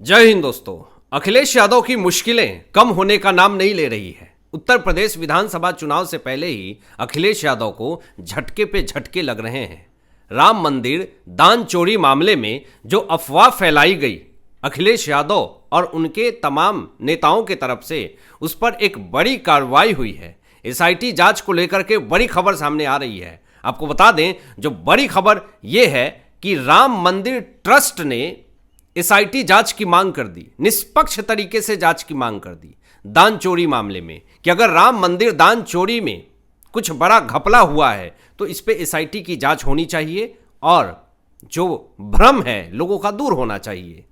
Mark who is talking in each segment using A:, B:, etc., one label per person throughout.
A: जय हिंद दोस्तों। अखिलेश यादव की मुश्किलें कम होने का नाम नहीं ले रही है। उत्तर प्रदेश विधानसभा चुनाव से पहले ही अखिलेश यादव को झटके पे झटके लग रहे हैं। राम मंदिर दान चोरी मामले में जो अफवाह फैलाई गई अखिलेश यादव और उनके तमाम नेताओं के तरफ से, उस पर एक बड़ी कार्रवाई हुई है। एसआईटी जांच को लेकर के बड़ी खबर सामने आ रही है। आपको बता दें, जो बड़ी खबर यह है कि राम मंदिर ट्रस्ट ने एसआईटी जांच की मांग कर दी, निष्पक्ष तरीके से जांच की मांग कर दी दान चोरी मामले में, कि अगर राम मंदिर दान चोरी में कुछ बड़ा घपला हुआ है तो इस पे एसआईटी की जांच होनी चाहिए और जो भ्रम है लोगों का दूर होना चाहिए।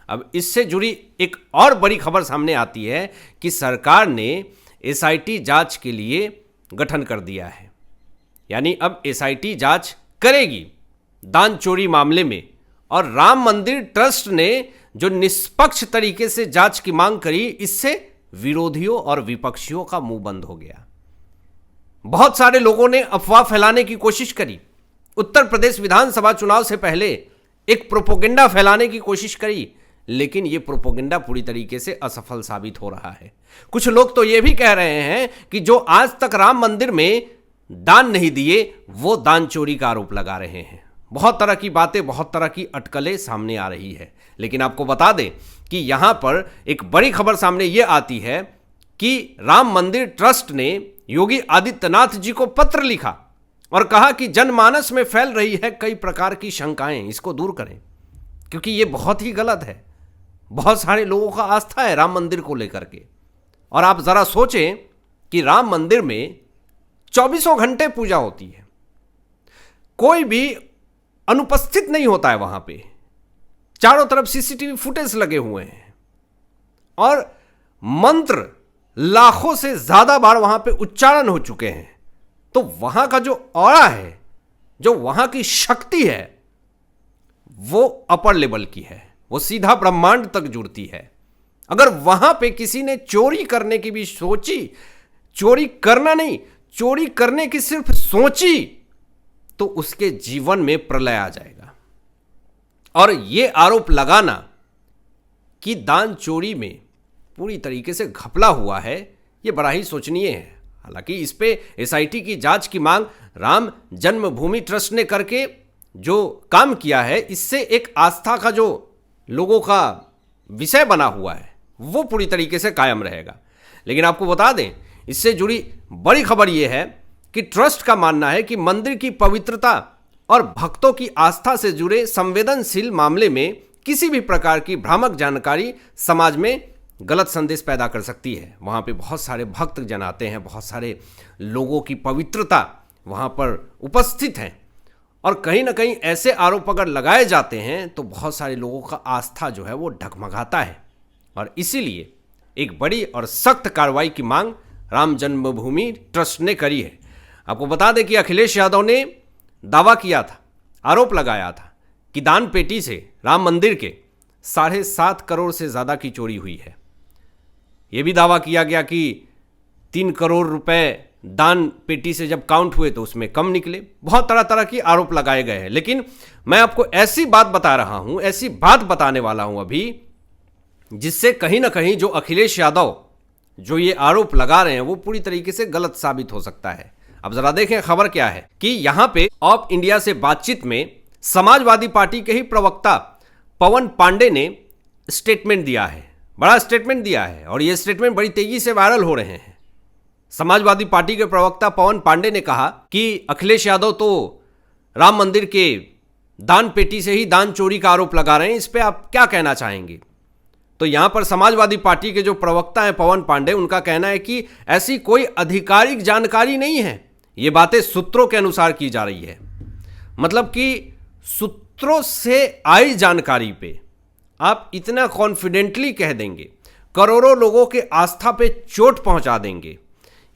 A: अब इससे जुड़ी एक और बड़ी खबर सामने आती है कि सरकार ने एसआईटी जांच के लिए गठन कर दिया है, यानी अब एसआईटी जांच करेगी दान चोरी मामले में। और राम मंदिर ट्रस्ट ने जो निष्पक्ष तरीके से जांच की मांग करी, इससे विरोधियों और विपक्षियों का मुंह बंद हो गया। बहुत सारे लोगों ने अफवाह फैलाने की कोशिश करी, उत्तर प्रदेश विधानसभा चुनाव से पहले एक प्रोपोगेंडा फैलाने की कोशिश करी, लेकिन यह प्रोपोगेंडा पूरी तरीके से असफल साबित हो रहा है। कुछ लोग तो यह भी कह रहे हैं कि जो आज तक राम मंदिर में दान नहीं दिए वो दान चोरी का आरोप लगा रहे हैं। बहुत तरह की बातें, बहुत तरह की अटकलें सामने आ रही है। लेकिन आपको बता दें कि यहां पर एक बड़ी खबर सामने यह आती है कि राम मंदिर ट्रस्ट ने योगी आदित्यनाथ जी को पत्र लिखा और कहा कि जनमानस में फैल रही है कई प्रकार की शंकाएं, इसको दूर करें, क्योंकि यह बहुत ही गलत है। बहुत सारे लोगों का आस्था है राम मंदिर को लेकर के। और आप जरा सोचें कि राम मंदिर में 24 घंटे पूजा होती है, कोई भी अनुपस्थित नहीं होता है वहां पे, चारों तरफ सीसीटीवी फुटेज लगे हुए हैं और मंत्र लाखों से ज्यादा बार वहां पे उच्चारण हो चुके हैं। तो वहां का जो ऑरा है, जो वहां की शक्ति है, वो अपर लेवल की है, वो सीधा ब्रह्मांड तक जुड़ती है। अगर वहां पे किसी ने चोरी करने की भी सोची, चोरी करना नहीं, चोरी करने की सिर्फ सोची, तो उसके जीवन में प्रलय आ जाएगा। और यह आरोप लगाना कि दान चोरी में पूरी तरीके से घपला हुआ है, यह बड़ा ही शोचनीय है। हालांकि इस पे एसआईटी की जांच की मांग राम जन्मभूमि ट्रस्ट ने करके जो काम किया है, इससे एक आस्था का जो लोगों का विषय बना हुआ है वो पूरी तरीके से कायम रहेगा। लेकिन आपको बता दें, इससे जुड़ी बड़ी खबर यह है कि ट्रस्ट का मानना है कि मंदिर की पवित्रता और भक्तों की आस्था से जुड़े संवेदनशील मामले में किसी भी प्रकार की भ्रामक जानकारी समाज में गलत संदेश पैदा कर सकती है। वहाँ पे बहुत सारे भक्त जन आते हैं, बहुत सारे लोगों की पवित्रता वहाँ पर उपस्थित हैं, और कहीं ना कहीं ऐसे आरोप अगर लगाए जाते हैं तो बहुत सारे लोगों का आस्था जो है वो डगमगाता है। और इसीलिए एक बड़ी और सख्त कार्रवाई की मांग राम जन्मभूमि ट्रस्ट ने करी है। आपको बता दें कि अखिलेश यादव ने दावा किया था, आरोप लगाया था कि दान पेटी से राम मंदिर के 7.5 करोड़ से ज़्यादा की चोरी हुई है। यह भी दावा किया गया कि 3 करोड़ रुपए दान पेटी से जब काउंट हुए तो उसमें कम निकले। बहुत तरह तरह की आरोप लगाए गए हैं। लेकिन मैं आपको ऐसी बात बता रहा हूं, ऐसी बात बताने वाला हूं अभी, जिससे कहीं ना कहीं जो अखिलेश यादव जो ये आरोप लगा रहे हैं वो पूरी तरीके से गलत साबित हो सकता है। अब जरा देखें खबर क्या है कि यहां पे ऑफ इंडिया से बातचीत में समाजवादी पार्टी के ही प्रवक्ता पवन पांडे ने स्टेटमेंट दिया है, बड़ा स्टेटमेंट दिया है, और यह स्टेटमेंट बड़ी तेजी से वायरल हो रहे हैं। समाजवादी पार्टी के प्रवक्ता पवन पांडे ने कहा कि अखिलेश यादव तो राम मंदिर के दान पेटी से ही दान चोरी का आरोप लगा रहे हैं, इस पर आप क्या कहना चाहेंगे। तो यहां पर समाजवादी पार्टी के जो प्रवक्ता हैं पवन पांडे, उनका कहना है कि ऐसी कोई आधिकारिक जानकारी नहीं है, ये बातें सूत्रों के अनुसार की जा रही है। मतलब कि सूत्रों से आई जानकारी पे आप इतना कॉन्फिडेंटली कह देंगे, करोड़ों लोगों के आस्था पे चोट पहुंचा देंगे,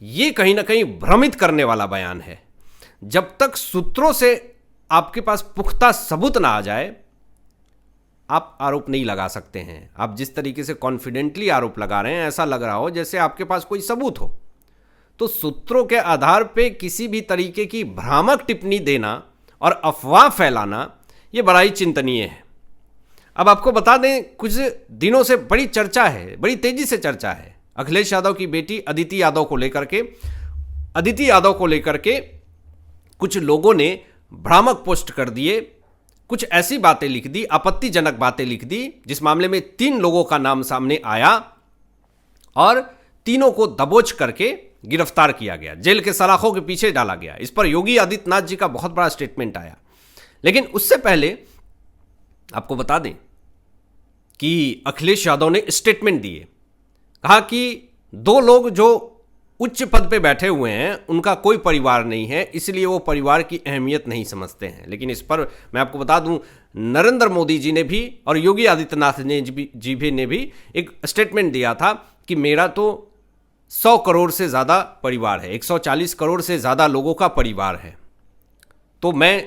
A: ये कहीं ना कहीं भ्रमित करने वाला बयान है। जब तक सूत्रों से आपके पास पुख्ता सबूत ना आ जाए, आप आरोप नहीं लगा सकते हैं। आप जिस तरीके से कॉन्फिडेंटली आरोप लगा रहे हैं, ऐसा लग रहा हो जैसे आपके पास कोई सबूत हो। तो सूत्रों के आधार पे किसी भी तरीके की भ्रामक टिप्पणी देना और अफवाह फैलाना, ये बड़ा ही चिंतनीय है। अब आपको बता दें, कुछ दिनों से बड़ी चर्चा है, बड़ी तेजी से चर्चा है अखिलेश यादव की बेटी अदिति यादव को लेकर के। अदिति यादव को लेकर के कुछ लोगों ने भ्रामक पोस्ट कर दिए, कुछ ऐसी बातें लिख दी, आपत्तिजनक बातें लिख दी, जिस मामले में 3 लोगों का नाम सामने आया और तीनों को दबोच करके गिरफ्तार किया गया, जेल के सलाखों के पीछे डाला गया। इस पर योगी आदित्यनाथ जी का बहुत बड़ा स्टेटमेंट आया। लेकिन उससे पहले आपको बता दें कि अखिलेश यादव ने स्टेटमेंट दिए, कहा कि 2 लोग जो उच्च पद पे बैठे हुए हैं उनका कोई परिवार नहीं है, इसलिए वो परिवार की अहमियत नहीं समझते हैं। लेकिन इस पर मैं आपको बता दूं, नरेंद्र मोदी जी ने भी और योगी आदित्यनाथ ने भी एक स्टेटमेंट दिया था कि मेरा तो 100 करोड़ से ज़्यादा परिवार है, 140 करोड़ से ज़्यादा लोगों का परिवार है, तो मैं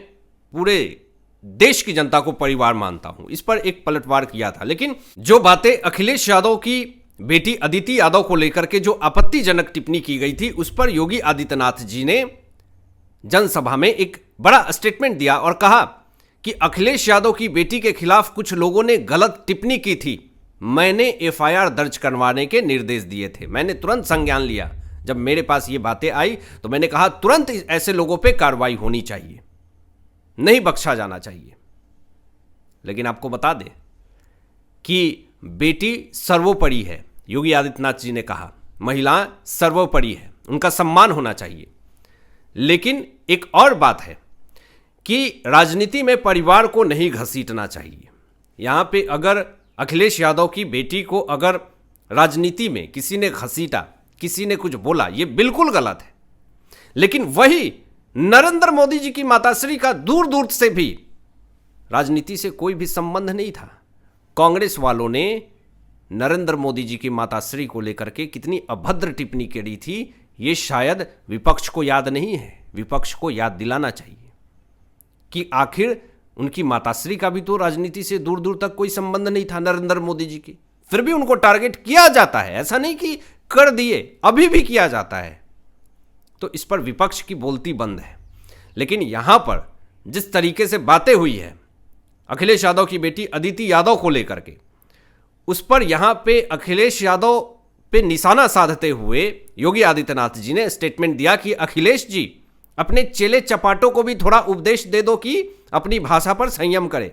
A: पूरे देश की जनता को परिवार मानता हूं। इस पर एक पलटवार किया था। लेकिन जो बातें अखिलेश यादव की बेटी अदिति यादव को लेकर के जो आपत्तिजनक टिप्पणी की गई थी, उस पर योगी आदित्यनाथ जी ने जनसभा में एक बड़ा स्टेटमेंट दिया और कहा कि अखिलेश यादव की बेटी के खिलाफ कुछ लोगों ने गलत टिप्पणी की थी, मैंने एफआईआर दर्ज करवाने के निर्देश दिए थे। मैंने तुरंत संज्ञान लिया, जब मेरे पास ये बातें आई तो मैंने कहा तुरंत ऐसे लोगों पे कार्रवाई होनी चाहिए, नहीं बख्शा जाना चाहिए। लेकिन आपको बता दें कि बेटी सर्वोपरि है। योगी आदित्यनाथ जी ने कहा महिलाएं सर्वोपरि है, उनका सम्मान होना चाहिए। लेकिन एक और बात है कि राजनीति में परिवार को नहीं घसीटना चाहिए। यहां पे अगर अखिलेश यादव की बेटी को अगर राजनीति में किसी ने घसीटा, किसी ने कुछ बोला, ये बिल्कुल गलत है। लेकिन वही नरेंद्र मोदी जी की माताश्री का दूर दूर से भी राजनीति से कोई भी संबंध नहीं था। कांग्रेस वालों ने नरेंद्र मोदी जी की माताश्री को लेकर के कितनी अभद्र टिप्पणी करी थी, ये शायद विपक्ष को याद नहीं है। विपक्ष को याद दिलाना चाहिए कि आखिर उनकी माताश्री का भी तो राजनीति से दूर दूर तक कोई संबंध नहीं था नरेंद्र मोदी जी की, फिर भी उनको टारगेट किया जाता है। ऐसा नहीं कि कर दिए, अभी भी किया जाता है। तो इस पर विपक्ष की बोलती बंद है। लेकिन यहां पर जिस तरीके से बातें हुई है अखिलेश यादव की बेटी अदिति यादव को लेकर के, उस पर यहां पे अखिलेश यादव पे निशाना साधते हुए योगी आदित्यनाथ जी ने स्टेटमेंट दिया कि अखिलेश जी अपने चेले चपाटों को भी थोड़ा उपदेश दे दो कि अपनी भाषा पर संयम करें।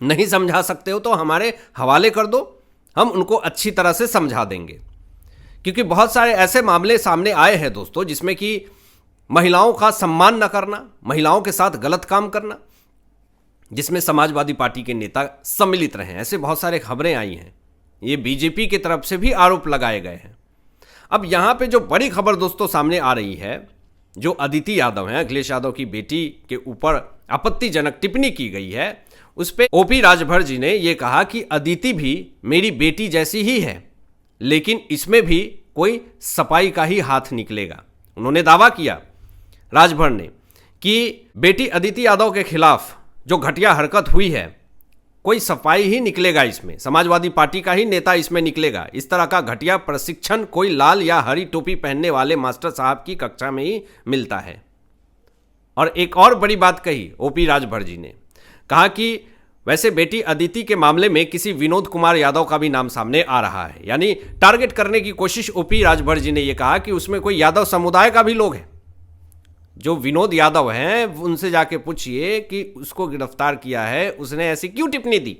A: नहीं समझा सकते हो तो हमारे हवाले कर दो, हम उनको अच्छी तरह से समझा देंगे। क्योंकि बहुत सारे ऐसे मामले सामने आए हैं दोस्तों, जिसमें कि महिलाओं का सम्मान न करना, महिलाओं के साथ गलत काम करना, जिसमें समाजवादी पार्टी के नेता सम्मिलित रहे हैं। ऐसे बहुत सारे खबरें आई हैं। ये बीजेपी की तरफ से भी आरोप लगाए गए हैं। अब यहां पे जो बड़ी खबर दोस्तों सामने आ रही है, जो अदिति यादव हैं, अखिलेश यादव की बेटी के ऊपर आपत्तिजनक टिप्पणी की गई है, उस पे ओपी राजभर जी ने यह कहा कि अदिति भी मेरी बेटी जैसी ही है, लेकिन इसमें भी कोई सफाई का ही हाथ निकलेगा। उन्होंने दावा किया राजभर ने कि बेटी अदिति यादव के खिलाफ जो घटिया हरकत हुई है, कोई सफाई ही निकलेगा, इसमें समाजवादी पार्टी का ही नेता इसमें निकलेगा। इस तरह का घटिया प्रशिक्षण कोई लाल या हरी टोपी पहनने वाले मास्टर साहब की कक्षा में ही मिलता है। और एक और बड़ी बात कही ओपी राजभर जी ने, कहा कि वैसे बेटी अदिति के मामले में किसी विनोद कुमार यादव का भी नाम सामने आ रहा है। यानी टारगेट करने की कोशिश ओपी राजभर जी ने यह कहा कि उसमें कोई यादव समुदाय का भी लोग हैं। जो विनोद यादव हैं उनसे जाके पूछिए कि उसको गिरफ्तार किया है, उसने ऐसी क्यों टिप्पणी दी,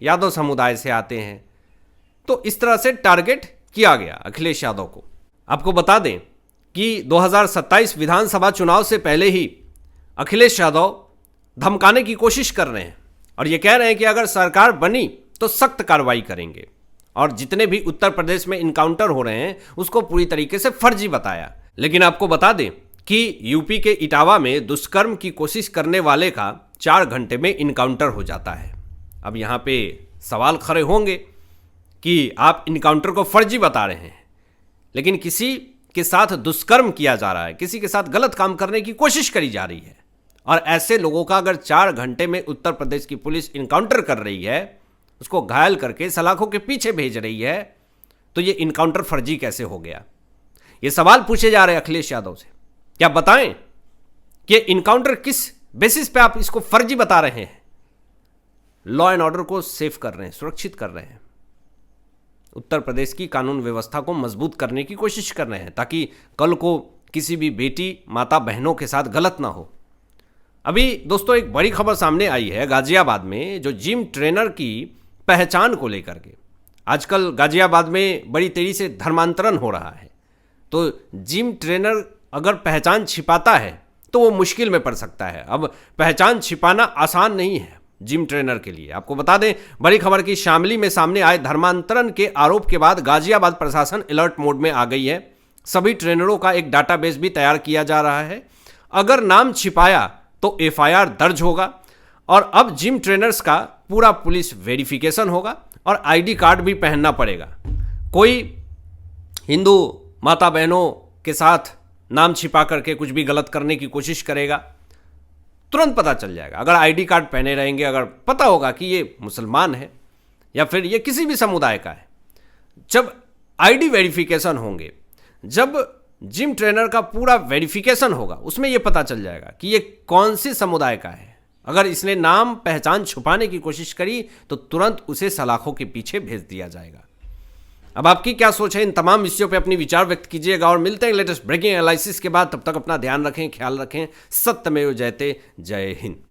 A: यादव समुदाय से आते हैं। तो इस तरह से टारगेट किया गया अखिलेश यादव को। आपको बता दें कि 2027 विधानसभा चुनाव से पहले ही अखिलेश यादव धमकाने की कोशिश कर रहे हैं और ये कह रहे हैं कि अगर सरकार बनी तो सख्त कार्रवाई करेंगे, और जितने भी उत्तर प्रदेश में इनकाउंटर हो रहे हैं उसको पूरी तरीके से फर्जी बताया। लेकिन आपको बता दें कि यूपी के इटावा में दुष्कर्म की कोशिश करने वाले का 4 घंटे में इनकाउंटर हो जाता है। अब यहाँ पे सवाल खड़े होंगे कि आप इनकाउंटर को फर्जी बता रहे हैं, लेकिन किसी के साथ दुष्कर्म किया जा रहा है, किसी के साथ गलत काम करने की कोशिश करी जा रही है, और ऐसे लोगों का अगर 4 घंटे में उत्तर प्रदेश की पुलिस इनकाउंटर कर रही है, उसको घायल करके सलाखों के पीछे भेज रही है, तो ये इनकाउंटर फर्जी कैसे हो गया? ये सवाल पूछे जा रहे हैं अखिलेश यादव से। क्या बताएं कि इनकाउंटर किस बेसिस पे आप इसको फर्जी बता रहे हैं? लॉ एंड ऑर्डर को सेव कर रहे हैं, सुरक्षित कर रहे हैं, उत्तर प्रदेश की कानून व्यवस्था को मजबूत करने की कोशिश कर रहे हैं, ताकि कल को किसी भी बेटी माता बहनों के साथ गलत ना हो। अभी दोस्तों एक बड़ी खबर सामने आई है गाजियाबाद में, जो जिम ट्रेनर की पहचान को लेकर के। आजकल गाजियाबाद में बड़ी तेजी से धर्मांतरण हो रहा है, तो जिम ट्रेनर अगर पहचान छिपाता है तो वो मुश्किल में पड़ सकता है। अब पहचान छिपाना आसान नहीं है जिम ट्रेनर के लिए। आपको बता दें, बड़ी खबर की शामली में सामने आए धर्मांतरण के आरोप के बाद गाजियाबाद प्रशासन अलर्ट मोड में आ गई है। सभी ट्रेनरों का एक डाटाबेस भी तैयार किया जा रहा है। अगर नाम छिपाया तो एफआईआर दर्ज होगा और अब जिम ट्रेनर्स का पूरा पुलिस वेरिफिकेशन होगा और आईडी कार्ड भी पहनना पड़ेगा। कोई हिंदू माता बहनों के साथ नाम छिपा करके कुछ भी गलत करने की कोशिश करेगा, तुरंत पता चल जाएगा। अगर आईडी कार्ड पहने रहेंगे, अगर पता होगा कि ये मुसलमान है या फिर ये किसी भी समुदाय का है, जब आईडी वेरिफिकेशन होंगे, जब जिम ट्रेनर का पूरा वेरिफिकेशन होगा, उसमें ये पता चल जाएगा कि ये कौन से समुदाय का है। अगर इसने नाम पहचान छुपाने की कोशिश करी तो तुरंत उसे सलाखों के पीछे भेज दिया जाएगा। अब आपकी क्या सोच है, इन तमाम विषयों पे अपनी विचार व्यक्त कीजिएगा और मिलते हैं लेटेस्ट ब्रेकिंग एनालिसिस के बाद। तब तक अपना ध्यान रखें, ख्याल रखें। सत्यमेव जयते। जय हिंद।